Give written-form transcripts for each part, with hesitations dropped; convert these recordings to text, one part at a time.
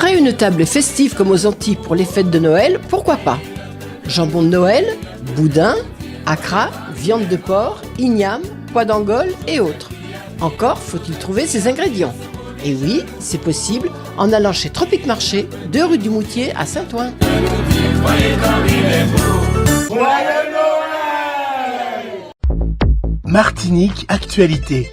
Préparer une table festive comme aux Antilles pour les fêtes de Noël, pourquoi pas? Jambon de Noël, boudin, accra, viande de porc, igname, pois d'Angole et autres. Encore faut-il trouver ces ingrédients. Et oui, c'est possible en allant chez Tropic Marché, 2 rue du Moutier à Saint-Ouen. Martinique Actualité.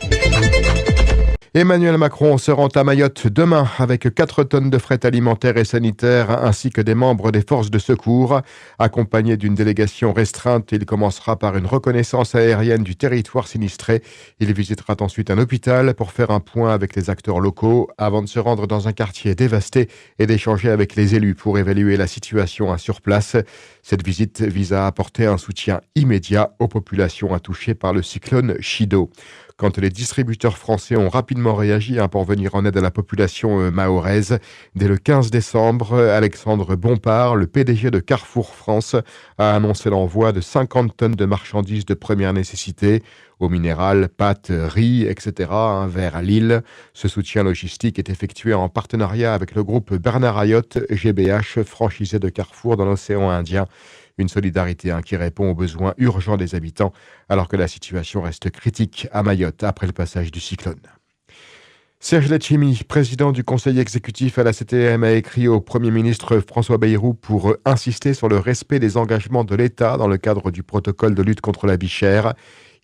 Emmanuel Macron se rend à Mayotte demain avec 4 tonnes de fret alimentaire et sanitaire ainsi que des membres des forces de secours. Accompagné d'une délégation restreinte, il commencera par une reconnaissance aérienne du territoire sinistré. Il visitera ensuite un hôpital pour faire un point avec les acteurs locaux avant de se rendre dans un quartier dévasté et d'échanger avec les élus pour évaluer la situation sur place. Cette visite vise à apporter un soutien immédiat aux populations touchées par le cyclone Chido. Quand les distributeurs français ont rapidement réagi pour venir en aide à la population mahoraise, dès le 15 décembre, Alexandre Bompard, le PDG de Carrefour France, a annoncé l'envoi de 50 tonnes de marchandises de première nécessité, eau minérale, pâtes, riz, etc., vers Lille. Ce soutien logistique est effectué en partenariat avec le groupe Bernard Ayotte, GBH, franchisé de Carrefour dans l'océan Indien. Une solidarité qui répond aux besoins urgents des habitants, alors que la situation reste critique à Mayotte après le passage du cyclone. Serge Letchimy, président du conseil exécutif à la CTM, a écrit au Premier ministre François Bayrou pour insister sur le respect des engagements de l'État dans le cadre du protocole de lutte contre la vie chère.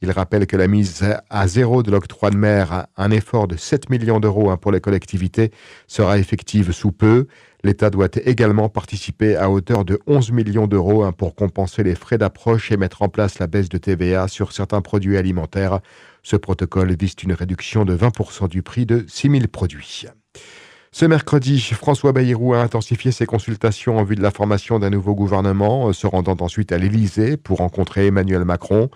Il rappelle que la mise à zéro de l'octroi de mer, un effort de 7 millions d'euros pour les collectivités, sera effective sous peu. L'État doit également participer à hauteur de 11 millions d'euros pour compenser les frais d'approche et mettre en place la baisse de TVA sur certains produits alimentaires. Ce protocole vise une réduction de 20% du prix de 6 000 produits. Ce mercredi, François Bayrou a intensifié ses consultations en vue de la formation d'un nouveau gouvernement, se rendant ensuite à l'Élysée pour rencontrer Emmanuel Macron.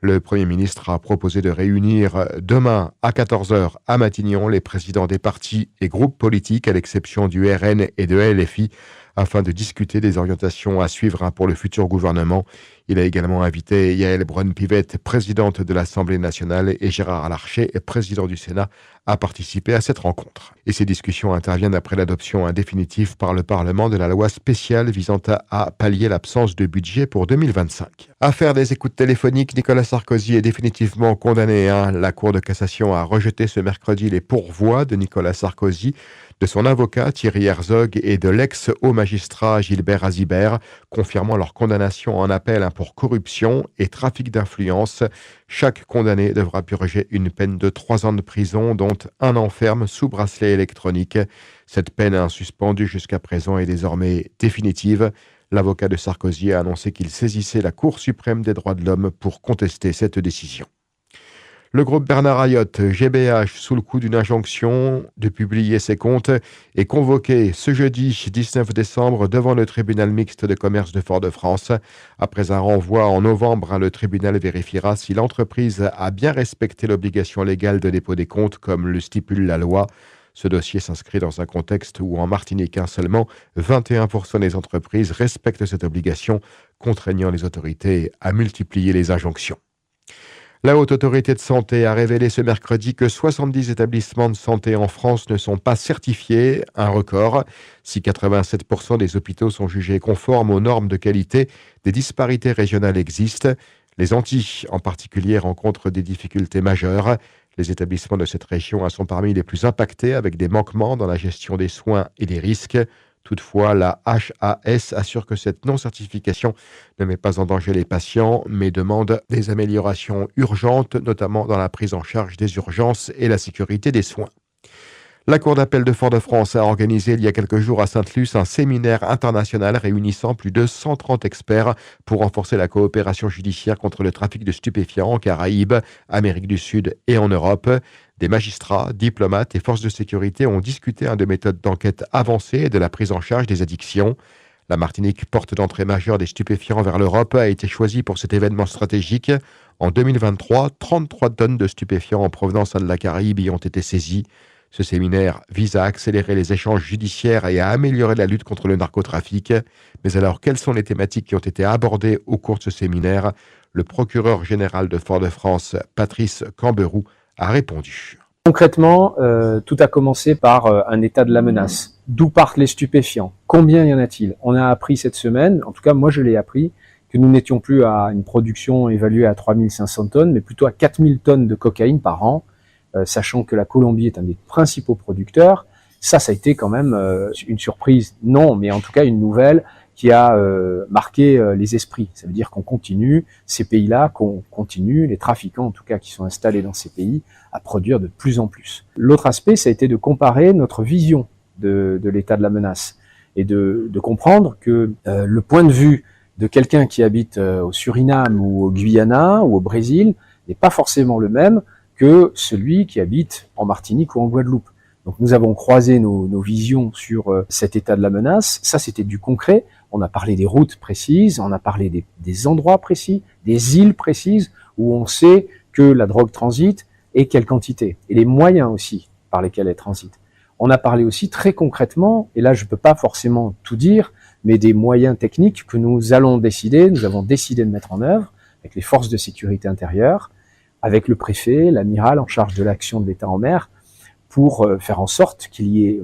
Le Premier ministre a proposé de réunir demain à 14h à Matignon les présidents des partis et groupes politiques, à l'exception du RN et de LFI, afin de discuter des orientations à suivre pour le futur gouvernement. Il a également invité Yaël Braun-Pivet, présidente de l'Assemblée nationale, et Gérard Larcher, président du Sénat, à participer à cette rencontre. Et ces discussions interviennent après l'adoption définitive par le Parlement de la loi spéciale visant à pallier l'absence de budget pour 2025. Affaire des écoutes téléphoniques, Nicolas Sarkozy est définitivement condamné. La Cour de cassation a rejeté ce mercredi les pourvois de Nicolas Sarkozy, de son avocat Thierry Herzog et de l'ex-haut magistrat Gilbert Azibert, confirmant leur condamnation en appel pour corruption et trafic d'influence. Chaque condamné devra purger une peine de 3 ans de prison, dont 1 an ferme sous bracelet électronique. Cette peine suspendue jusqu'à présent est désormais définitive. L'avocat de Sarkozy a annoncé qu'il saisissait la Cour suprême des droits de l'homme pour contester cette décision. Le groupe Bernard Ayotte, GBH, sous le coup d'une injonction de publier ses comptes, est convoqué ce jeudi 19 décembre devant le tribunal mixte de commerce de Fort-de-France. Après un renvoi en novembre, le tribunal vérifiera si l'entreprise a bien respecté l'obligation légale de dépôt des comptes comme le stipule la loi. Ce dossier s'inscrit dans un contexte où, en Martinique, seulement 21% des entreprises respectent cette obligation, contraignant les autorités à multiplier les injonctions. La Haute Autorité de Santé a révélé ce mercredi que 70 établissements de santé en France ne sont pas certifiés, un record. Si 87% des hôpitaux sont jugés conformes aux normes de qualité, des disparités régionales existent. Les Antilles, en particulier, rencontrent des difficultés majeures. Les établissements de cette région sont parmi les plus impactés, avec des manquements dans la gestion des soins et des risques. Toutefois, la HAS assure que cette non-certification ne met pas en danger les patients, mais demande des améliorations urgentes, notamment dans la prise en charge des urgences et la sécurité des soins. La Cour d'appel de Fort-de-France a organisé il y a quelques jours à Sainte-Luce un séminaire international réunissant plus de 130 experts pour renforcer la coopération judiciaire contre le trafic de stupéfiants en Caraïbes, Amérique du Sud et en Europe. Des magistrats, diplomates et forces de sécurité ont discuté de méthodes d'enquête avancées et de la prise en charge des addictions. La Martinique, porte d'entrée majeure des stupéfiants vers l'Europe, a été choisie pour cet événement stratégique. En 2023, 33 tonnes de stupéfiants en provenance de la Caraïbe y ont été saisies. Ce séminaire vise à accélérer les échanges judiciaires et à améliorer la lutte contre le narcotrafic. Mais alors, quelles sont les thématiques qui ont été abordées au cours de ce séminaire ? Le procureur général de Fort-de-France, Patrice Camberoux, a répondu. Concrètement, tout a commencé par un état de la menace. D'où partent les stupéfiants? Combien y en a-t-il? On a appris cette semaine, en tout cas moi je l'ai appris, que nous n'étions plus à une production évaluée à 3500 tonnes, mais plutôt à 4000 tonnes de cocaïne par an, sachant que la Colombie est un des principaux producteurs. Ça a été quand même une surprise, non, mais en tout cas une nouvelle qui a marqué les esprits. Ça veut dire qu'on continue, ces pays-là, qu'on continue, les trafiquants en tout cas qui sont installés dans ces pays, à produire de plus en plus. L'autre aspect, ça a été de comparer notre vision de l'état de la menace et de comprendre que le point de vue de quelqu'un qui habite au Suriname ou au Guyana ou au Brésil n'est pas forcément le même que celui qui habite en Martinique ou en Guadeloupe. Donc nous avons croisé nos visions sur cet état de la menace. Ça, c'était du concret. On a parlé des routes précises, on a parlé des endroits précis, des îles précises où on sait que la drogue transite et quelle quantité, et les moyens aussi par lesquels elle transite. On a parlé aussi très concrètement, et là je ne peux pas forcément tout dire, mais des moyens techniques que nous avons décidé de mettre en œuvre avec les forces de sécurité intérieure, avec le préfet, l'amiral en charge de l'action de l'État en mer, pour faire en sorte qu'il y ait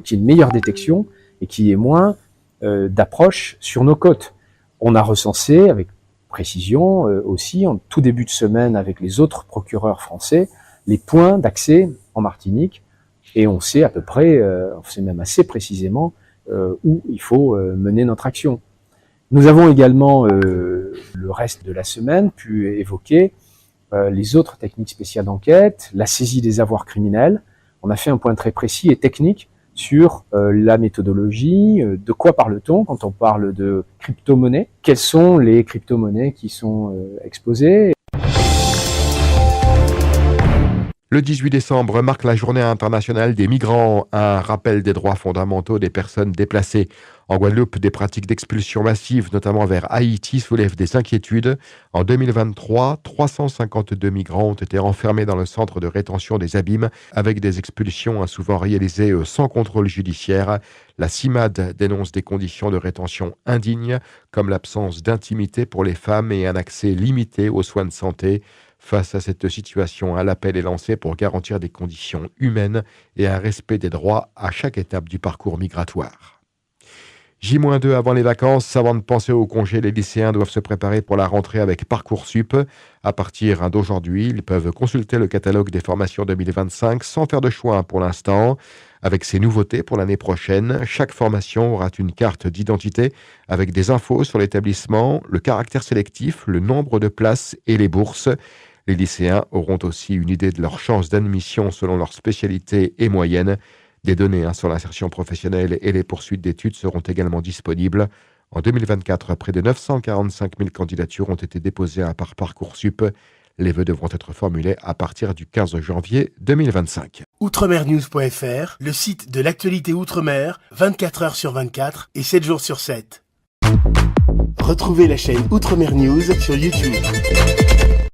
qu'il y ait une meilleure détection et qu'il y ait moins d'approches sur nos côtes. On a recensé avec précision aussi en tout début de semaine avec les autres procureurs français les points d'accès en Martinique et on sait à peu près, on sait même assez précisément où il faut mener notre action. Nous avons également le reste de la semaine pu évoquer les autres techniques spéciales d'enquête, la saisie des avoirs criminels. On a fait un point très précis et technique sur la méthodologie, de quoi parle-t-on quand on parle de crypto-monnaies, quelles sont les crypto-monnaies qui sont exposées. Le 18 décembre marque la journée internationale des migrants, un rappel des droits fondamentaux des personnes déplacées. En Guadeloupe, des pratiques d'expulsion massive, notamment vers Haïti, soulèvent des inquiétudes. En 2023, 352 migrants ont été enfermés dans le centre de rétention des Abîmes, avec des expulsions souvent réalisées sans contrôle judiciaire. La CIMAD dénonce des conditions de rétention indignes, comme l'absence d'intimité pour les femmes et un accès limité aux soins de santé. Face à cette situation, un appel est lancé pour garantir des conditions humaines et un respect des droits à chaque étape du parcours migratoire. J-2 avant les vacances, avant de penser au congé, les lycéens doivent se préparer pour la rentrée avec Parcoursup. À partir d'aujourd'hui, ils peuvent consulter le catalogue des formations 2025 sans faire de choix pour l'instant. Avec ces nouveautés pour l'année prochaine, chaque formation aura une carte d'identité avec des infos sur l'établissement, le caractère sélectif, le nombre de places et les bourses. Les lycéens auront aussi une idée de leurs chances d'admission selon leur spécialité et moyenne. Des données sur l'insertion professionnelle et les poursuites d'études seront également disponibles. En 2024, près de 945 000 candidatures ont été déposées par Parcoursup. Les vœux devront être formulés à partir du 15 janvier 2025. Outremernews.fr, le site de l'actualité Outre-mer, 24 heures sur 24 et 7 jours sur 7. Retrouvez la chaîne Outremer News sur YouTube.